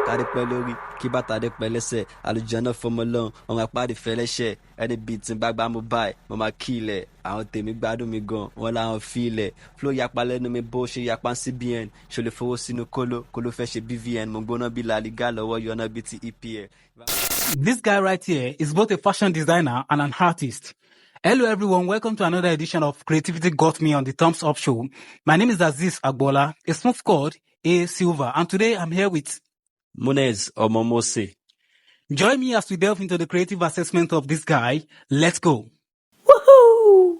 Kárí pẹ́ lórí, kí bàtà dé pẹ́ lẹ́sẹ̀, àlùjànnà fọmọ lọ́hùn, ọ̀run àpáàdé fẹ́lẹ́ṣẹ̀, ẹni bíi tí n bá gbá mú báyìí, mo máa kí ilẹ̀, àwọn tèmi gbádùn mi gan, wọ́n láwọn fi ilẹ̀, flow yapa lẹ́nu mi bó ṣe yapa CBN, ṣo lè fowó sínú kóló fẹ́ ṣe BVN, mo gbóná bí La Liga lọ́wọ́ yọ̀nà bíi ti EPL. This guy right here is both a fashion designer and an artist. Hello everyone, welcome to another edition of Creativity Got Me on the Thumbs Up Show. My name is Aziz Agbola, a smooth called Haysilver, and today I'm here with Monez Omo Moose. Join me as we delve into the creative assessment of this guy. Let's go. Woohoo!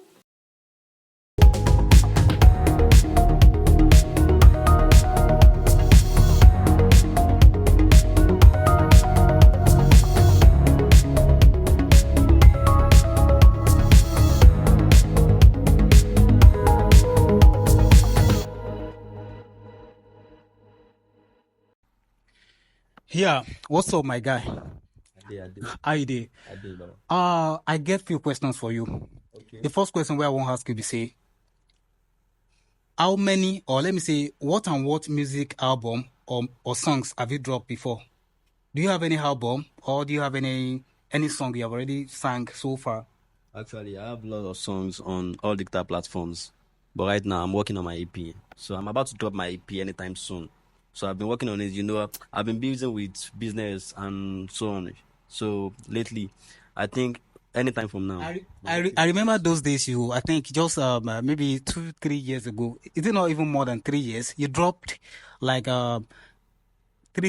Yeah, what's up, my guy? How you doing? I get few questions for you. Okay. The first question where I want to ask you to say, how many, or let me say, what and what music album or songs have you dropped before? Do you have any album, or do you have any song you have already sang so far? Actually, I have a lot of songs on all digital platforms, but right now I'm working on my EP. So I'm about to drop my EP anytime soon. So I've been working on it, I've been busy with business and so on. So lately, I think anytime from now. I remember those days I think just maybe 2-3 years ago, is it not even more than 3 years, you dropped like 3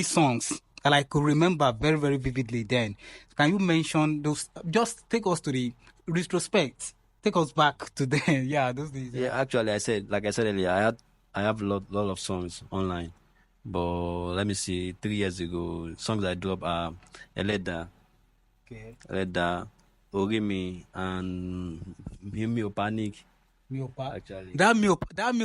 songs that I could remember very, very vividly then. Can you mention those? Just take us to the retrospect. Take us back to then. Yeah, those days. Yeah, actually, like I said earlier, I have a lot of songs online. But let me see, 3 years ago, songs I dropped are Eleda, Orimi, and Mio Panic. Actually. That Mio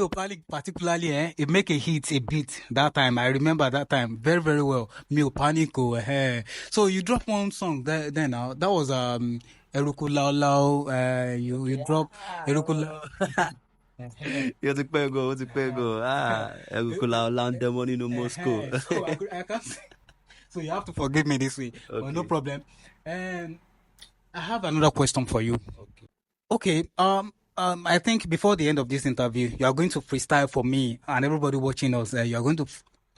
Panic particularly, it make a hit a bit that time. I remember that time very, very well. Mio Panic. So you dropped one song then now. That was Eruku Lao Lao. You dropped Eruku Lao. Ó ti pẹ́ gan. Eruku Lao Lao demon in Moscow. So I can't say. So you have to forgive me this way. Okay. But no problem. And I have another question for you. Okay. I think before the end of this interview, you are going to freestyle for me and everybody watching us. You are going to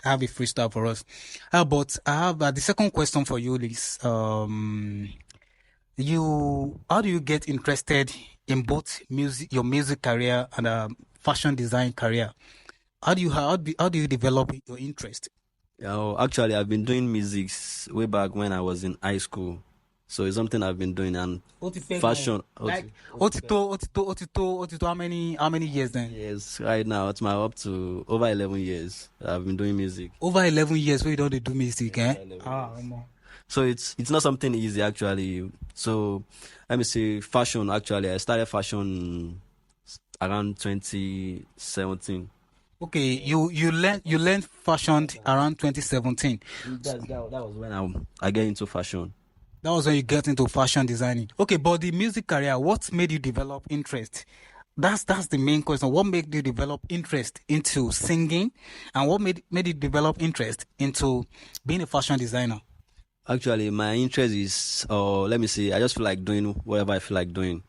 have a freestyle for us. But I have the second question for you is, how do you get interested in both your music career and fashion design career? How do you develop your interest? Actually, I've been doing music way back when I was in high school. So it's something I've been doing, and fashion. Like Otito, how many years then? Yes, right now it's up to over 11 years I've been doing music. Over 11 years where you don't do music, eh? So it's not something easy actually. So let me say fashion. Actually, I started fashion around 2017. Okay, you learned fashion around 2017. That was when I get into fashion. That was when you get into fashion designing. Okay, but the music career, what made you develop interest? That's the main question. What made you develop interest into singing, and what made you develop interest into being a fashion designer? Actually, my interest is, let me see, I just feel like doing whatever I feel like doing.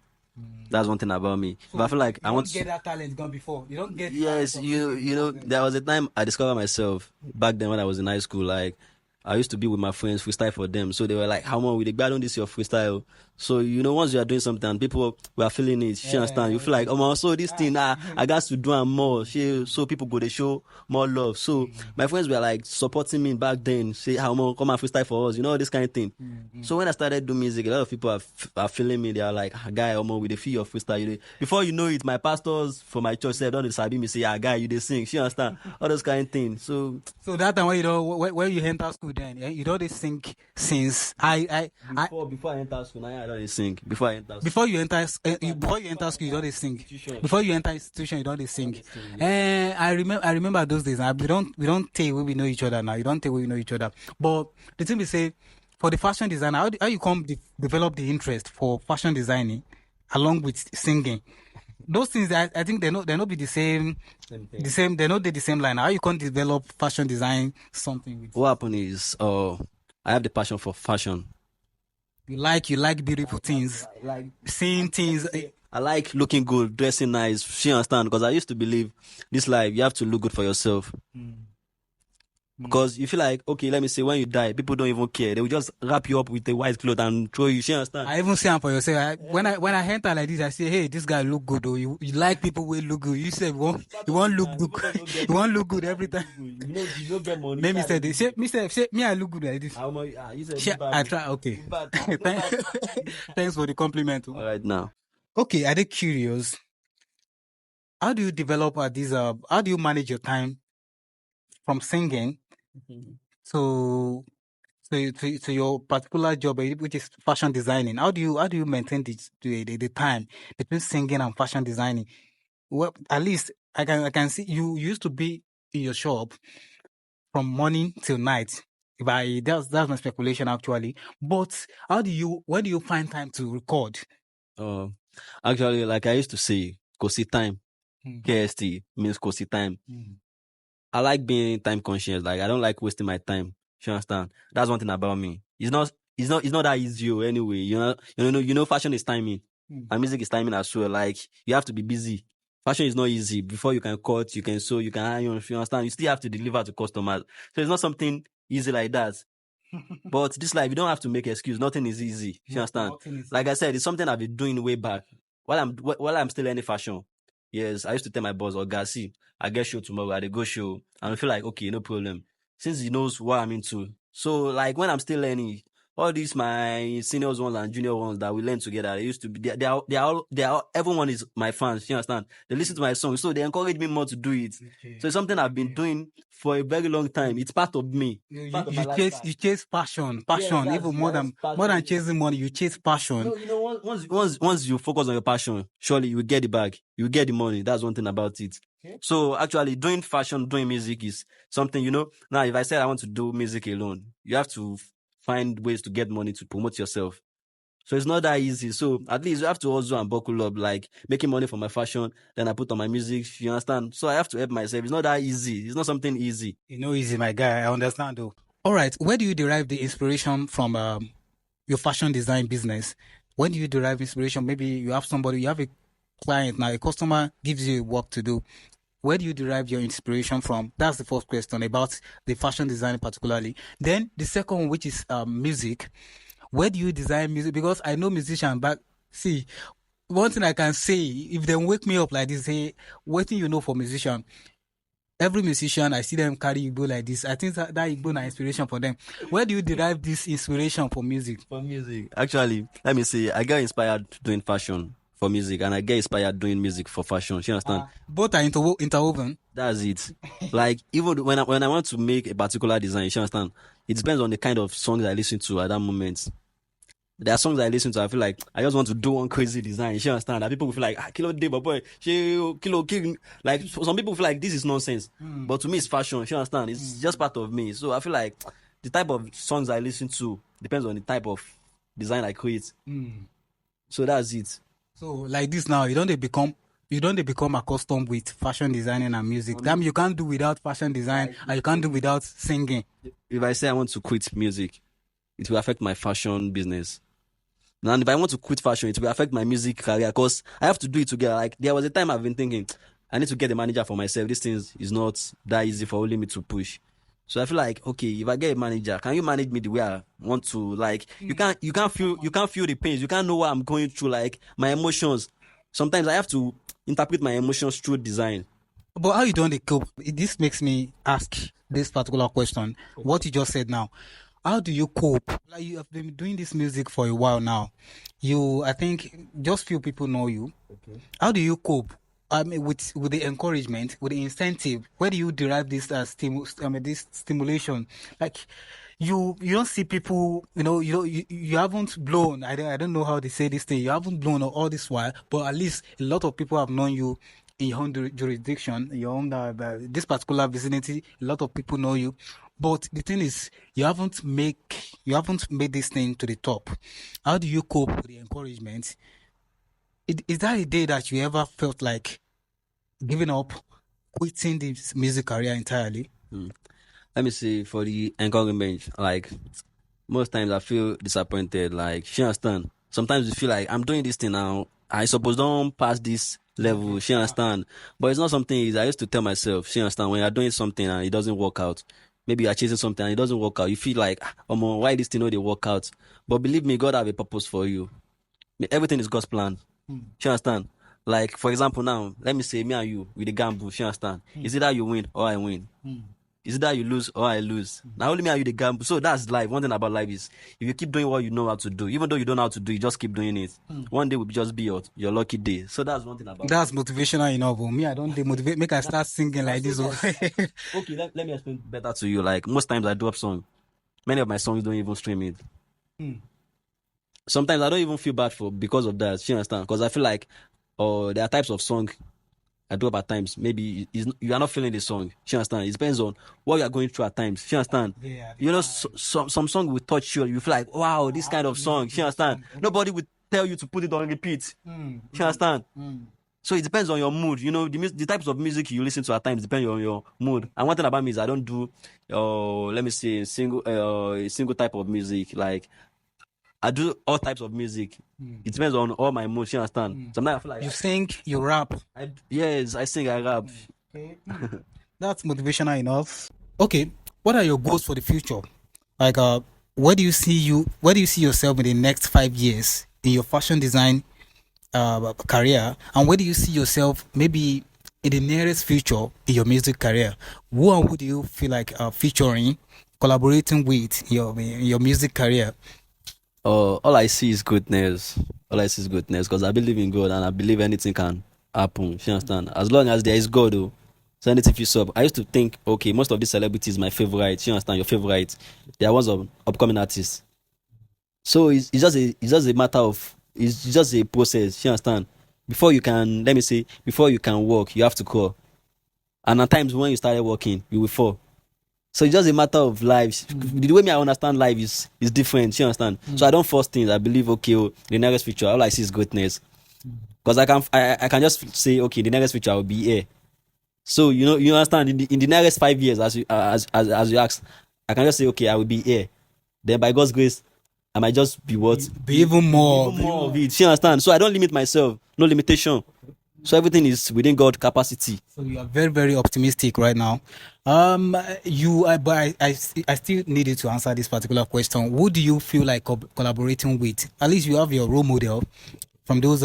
That's one thing about me. So but I feel like I want to get that talent gone before. You don't get. Yes, there was a time I discovered myself back then when I was in high school. Like, I used to be with my friends, freestyle for them. So they were like, how much will they buy on this your freestyle? So, once you are doing something and people were feeling it, you understand? You feel like, so this thing, I got to do more. So people go, they show more love. So my friends were like supporting me back then, say, how much, come and freestyle for us, this kind of thing. So when I started doing music, a lot of people are feeling me. They are like, guy, with the feel of freestyle. Before you know it, my pastors from my church said, don't sabi me, say, guy, you they sing. You understand? All those kind of things. So that time when you enter school then, you don't sing since before I enter school, I don't sing. Before you enter school, you don't sing. Before you enter institution, you don't sing. I remember those days. We don't tell we know each other now. You don't tell we know each other. But the thing we say, for the fashion designer, how you come develop the interest for fashion designing along with singing? those things, I think they not be the same, they not the same line. How you can't develop fashion design something with What happened is, I have the passion for fashion. you like beautiful things, Like seeing things. I like looking good, dressing nice. She understand because I used to believe this life you have to look good for yourself. Because you feel like, okay, let me say, when you die, people don't even care. They will just wrap you up with a white cloth and throw you. She understand? I even say for yourself. When I enter like this, I say, hey, this guy look good. Or you like people will look good. You say you won't look good. You won't look good every time. You don't get money. Let me say this. Say me, I look good like this. You said Shey, I try. Okay. Thanks for the compliment. All right now. Okay, are they curious? How do you develop these? How do you manage your time from singing to to your particular job, which is fashion designing? How do you maintain the time between singing and fashion designing? Well, at least I can see you used to be in your shop from morning till night. That's my speculation actually. But when do you find time to record? Actually, like I used to say, Kosi time. Mm. KST means Kosi time. Mm. I like being time conscious. Like I don't like wasting my time. You understand? That's one thing about me. It's not that easy anyway. You know, fashion is timing. And music is timing as well. Like you have to be busy. Fashion is not easy. Before you can cut, you can sew, you can iron. You understand? You still have to deliver to customers. So it's not something easy like that. But this life, you don't have to make excuse. Nothing is easy. You understand? Like I said, it's something I've been doing way back while I'm still learning fashion. Yes, I used to tell my boss, see, I get show tomorrow, I dey go show. And I feel like, okay, no problem. Since he knows what I'm into. So like when I'm still learning, all these my seniors ones and junior ones that we learn together, they used to be they are everyone is my fans, you understand? They listen to my songs, so they encourage me more to do it. Okay. So it's something I've been doing for a very long time. It's part of me. You chase passion, yeah, even more than chasing money. You chase passion. No, you know, once you focus on your passion, surely you will get it back. You will get the money. That's one thing about it. Okay. So actually, doing fashion, doing music is something, you know. Now, if I said I want to do music alone, you have to find ways to get money to promote yourself. So it's not that easy. So at least you have to also and buckle up, like making money for my fashion, then I put on my music. You understand? So I have to help myself. It's not that easy. It's not something easy. It's not easy, my guy. I understand though. All right. Where do you derive the inspiration from your fashion design business? When do you derive inspiration? Maybe you have a client now, a customer gives you work to do. Where do you derive your inspiration from? That's the first question about the fashion design particularly. Then the second one, which is music. Where do you design music? Because I know musicians, but see, one thing I can say, if they wake me up like this, say, what thing you know for musician? Every musician, I see them carry Igbo like this. I think that Igbo is inspiration for them. Where do you derive this inspiration for music? For music, actually, let me see. I get inspired doing fashion for music, and I get inspired doing music for fashion. You understand? Both are interwoven. That's it. Like even when I want to make a particular design, you understand? It depends on the kind of songs I listen to at that moment. There are songs I listen to, I feel like I just want to do one crazy design. You understand? That people will feel like, kilo day, but boy, kilo. Like some people feel like this is nonsense. But to me, it's fashion. You understand? It's just part of me. So I feel like the type of songs I listen to depends on the type of design I create. So that's it. So like this now, you don't become accustomed with fashion designing and music. Damn, you can't do without fashion design, and you can't do without singing. If I say I want to quit music, it will affect my fashion business. Now, if I want to quit fashion, it will affect my music career because I have to do it together. Like there was a time I've been thinking, I need to get a manager for myself. This thing is not that easy for only me to push. So I feel like, okay, if I get a manager, can you manage me the way I want to? Like you can't feel the pains. You can't know what I'm going through, like my emotions. Sometimes I have to interpret my emotions through design. But how you don't cope? This makes me ask this particular question. What you just said now. How do you cope? Like you have been doing this music for a while now. I think just few people know you. Okay. How do you cope? I mean, with the encouragement, with the incentive. Where do you derive this this stimulation? Like you don't see people. You haven't blown. I don't know how they say this thing. You haven't blown all this while, but at least a lot of people have known you in your own jurisdiction, in your own this particular vicinity. A lot of people know you. But the thing is, you haven't made this thing to the top. How do you cope with the encouragement? Is that a day that you ever felt like giving up, quitting the music career entirely? Let me see, for the encouragement, like most times I feel disappointed. Like, she understand. Sometimes you feel like I'm doing this thing now. I suppose don't pass this level. She understand. But it's not something I used to tell myself. She understand. When you're doing something and it doesn't work out, maybe you're chasing something and it doesn't work out, you feel like, why this thing know they work out? But believe me, God have a purpose for you. Everything is God's plan. She understand. Like, for example, now let me say me and you with the gamble. She understand. Is it that you win or I win? Is it that you lose or I lose? Now only me and you the gamble. So that's life. One thing about life is if you keep doing what you know how to do, even though you don't know how to do, you just keep doing it. One day will just be your lucky day. So that's one thing about That's motivational enough. Oh. Me, I don't demotivate. Make I start singing like this. Oh. Okay, let me explain better to you. Like most times I drop song, many of my songs don't even stream it. Sometimes I don't even feel bad for because of that. You understand? Because I feel like there are types of song I drop at times. Maybe you are not feeling the song. You understand? It depends on what you are going through at times. You understand? Yeah, You know, some song will touch you. You feel like, wow, this kind of song. You understand? Nobody will tell you to put it on repeat. You understand? So it depends on your mood. You know, the types of music you listen to at times depend on your mood. And one thing about me is I don't do, let me say, a single type of music. Like I do all types of music. It depends on all my moods. You understand? Sometimes I feel like You sing, you rap. yes, I sing, I rap. Okay. That's motivational enough. Okay, what are your goals for the future? Like, where do you see yourself in the next 5 years in your fashion design career, and where do you see yourself maybe in the nearest future in your music career? Who and who do you feel like featuring, collaborating with in your music career? All I see is goodness. All I see is goodness because I believe in God and I believe anything can happen. You understand? As long as there is God, though, so anything fits up. I used to think, okay, most of these celebrities, my favorite. You understand? Your favorite. They are ones of upcoming artists. So it's just a matter of it's just a process. You understand? Before you can let me say before you can walk, you have to crawl. And at times when you started walking, you will fall. So it's just a matter of life. The way me I understand life is different. You understand? So I don't force things. I believe okay, the next future, all I see is greatness. Because I can just say okay, the next future will be here. So you understand in the next 5 years as you asked, I can just say okay, I will be here. Then by God's grace, I might just be what Be even more of it. You understand? So I don't limit myself. No limitation. So everything is within God's capacity. So you are very, very optimistic right now. But I still needed to answer this particular question. Who do you feel like collaborating with? At least you have your role model from those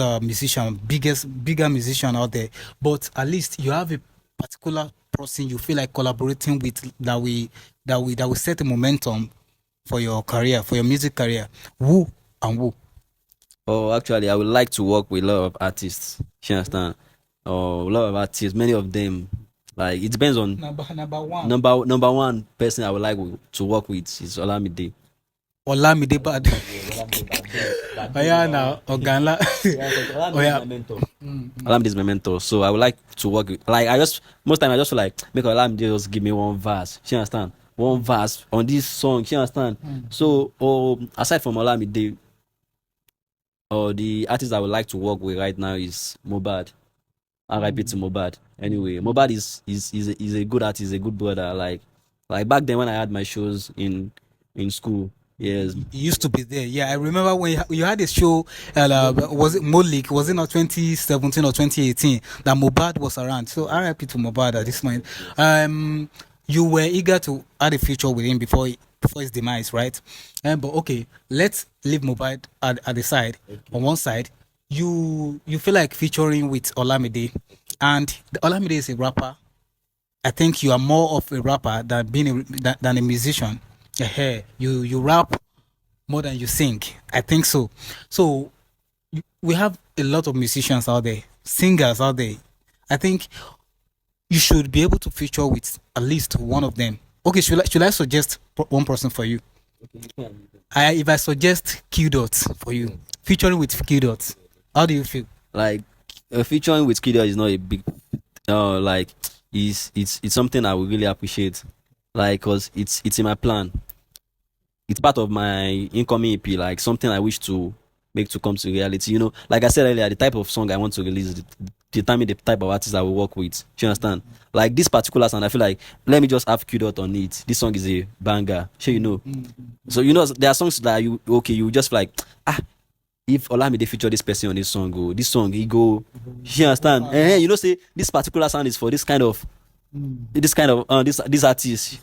bigger musician out there. But at least you have a particular person you feel like collaborating with that will set a momentum for your career, for your music career. Who and who? Oh, actually, I would like to work with a lot of artists. You understand? Oh, a lot of artists. Many of them. Like it depends on Number one. number one person I would like to work with is Olamide. Olamide Bad. Oh yeah, now Oganla. Oh yeah. Olamide is my mentor, so I would like to work with. Like most time I just feel like make Olamide just give me one verse. You understand? One verse on this song. You understand? So, aside from Olamide, the artist I would like to work with right now is Mohbad. R.I.P. to Mohbad. Anyway, Mohbad is a good artist, a good brother. Like back then when I had my shows in school. Yes. He used to be there. Yeah, I remember when you had a show. Was it Molik? Was it not 2017 or 2018 that Mohbad was around? So RIP to Mohbad at this point. You were eager to add a feature with him before his demise, right? But okay, let's leave Mohbad at the side. Okay. On one side, you feel like featuring with Olamide, and Olamide is a rapper. I think you are more of a rapper than than a musician. You rap more than you sing. I think so. So we have a lot of musicians out there, singers out there. I think you should be able to feature with at least one of them. Okay, should I suggest one person for you? Okay. If I suggest Q Dots for you, featuring with Q Dots, how do you feel? Like featuring with Q Dots is not a big, like it's something I would really appreciate, like cause it's in my plan. It's part of my incoming EP, like something I wish to make to come to reality. You know, like I said earlier, the type of song I want to release determine the type of artist I will work with. Do you understand? Like this particular song, I feel like let me just have Q-Dot on it. This song is a banger. Sure, you know. So you know there are songs that you just like if Olamide feature this person on this song, he go. You understand? You know, say this particular sound is for this kind of this artist.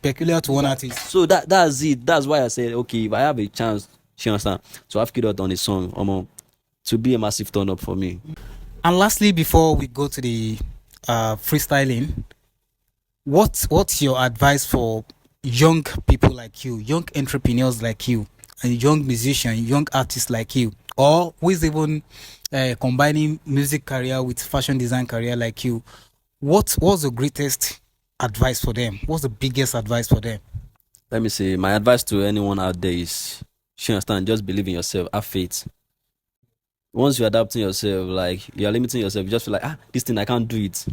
Peculiar to one artist. So that's it. That's why I said, okay, if I have a chance, you understand, to have Q-Dot on a song, to be a massive turn up for me. And lastly, before we go to the freestyling, what's your advice for young people like you, young entrepreneurs like you, and young musicians, young artists like you, or who is even combining music career with fashion design career like you? What's the greatest advice for them? What's the biggest advice for them? Let me say, my advice to anyone out there is, you understand, just believe in yourself, have faith. Once you're adapting yourself, like you're limiting yourself, you just feel like, this thing I can't do it.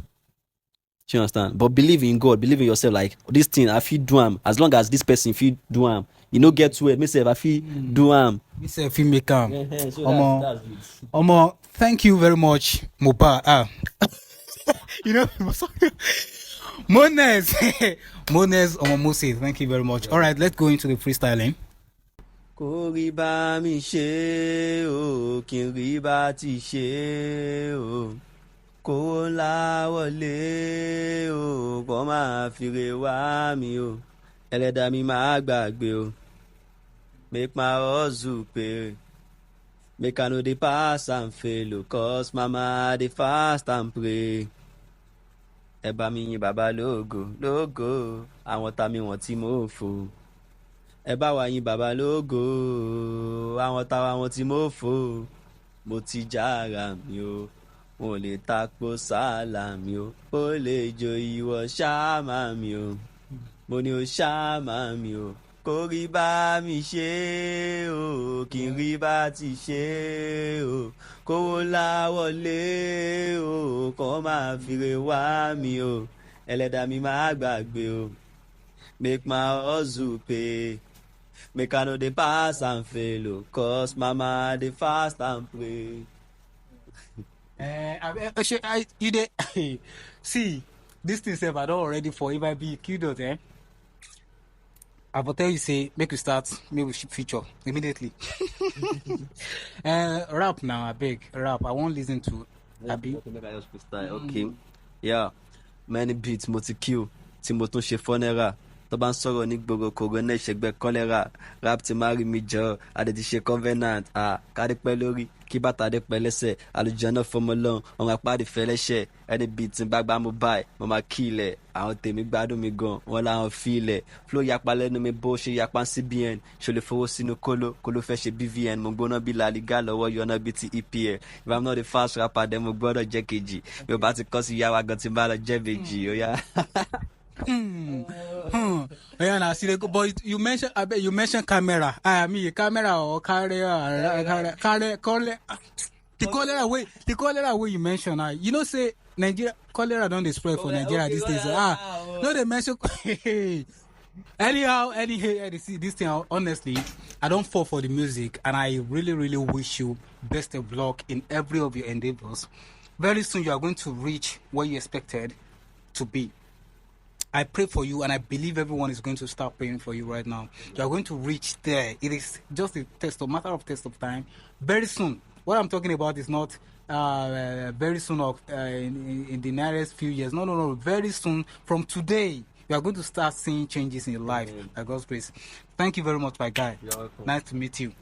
You understand? But believe in God, believe in yourself, like this thing I feel do am. As long as this person feel do am, you know, get to it. Myself, I feel do am. Myself, feel make am. So that's it. Thank you very much, Mopa. You know, Monez Omo Moose, thank you very much. All right, let's go into the freestyling. Kò rí bá mi ṣe o, kí n rí bá ti ṣe o. Kó ńlá wọlé o, kó máa fìrè wá mi o. Ẹlẹ́dàá mi máa gbàgbé o. Make my hustle pay. Make I no dey pass and fail o, cause mama dey fast and pray. Ẹ bá mi yin bàbá lógo, lógo, àwọn tá mi wọ́n tí mo fò. Ẹ bá wa yin bàbá lógo, àwọn tá wa wọ́n tí mo fò. Mo ti jára mi o, wọn ò lè takpo sálà mi o. Ó lè jo ìwọ ṣáàmà mi o, mo ní o ṣáàmà mi o. Kó rí bá mi ṣe o, kí n rí bá ti ṣe o. Kówó ńlá wọlé o, kó máa fìrè wá mi o. Ẹlẹ́dàá mi máa gbàgbé o. Make my hustle pay. Make I no dey pass and fail o, cause mama dey fast and pray. You dey see this thing sef I don already for if I be Q-Dot, I will tell you, say, make we start, make we feature immediately. Rap now, I beg, rap. I won't listen to Abi. Okay, make I just freestyle. Okay. Yeah. Many beats, mo ti kill. Tí mo tún ṣe funeral. Tó bá ń sọ̀rọ̀ ní gbogbo kòrónà ìṣègbè kọ́lẹ́rà. Rap ti máa rí mi jọ. Adé ti ṣe covenant. Kádé pẹ́ lórí. Kí bàtà dé pẹ́ lẹ́sẹ̀. Àlùjọ náà fọmọ lọ́n. Ọmọ apáàdì fẹ́ lẹ́sẹ̀. Ẹni beat tí bá gbá mo báyìí. Mo máa kí ilẹ̀. Àwọn tèmi gbádùn mi gan. Wọ́n láwọn fi ilẹ̀. Flow yapa lẹ́nu mi bó ṣe yapa CBN. Ṣo lè fowó sínú kóló. Kóló fẹ́ ṣe BVN. Mo gbóná bí La Liga lọ́wọ́ yọ̀nà bí ti EPL. If I'm not the fast rapper, then mo gbọ́dọ̀ jẹ́ kejì. Mi ò bá ti kọ́ sí yàrá gan tí bá lọ jẹ́ bèjì. Ó yá. Yeah, now see, but you mentioned camera. I mean, camera or the cholera way you mention. You know, say Nigeria cholera don't spread for Nigeria these days. No, they mention. Anyhow, see this thing. Honestly, I don't fall for the music, and I really, really wish you best of luck in every of your endeavors. Very soon, you are going to reach where you expected to be. I pray for you, and I believe everyone is going to start praying for you right now. You are going to reach there. It is just a matter of test of time. Very soon. What I'm talking about is not very soon or in the nearest few years. No. Very soon, from today, you are going to start seeing changes in your life by God's grace. Thank you very much, my guy. You're welcome. Nice to meet you.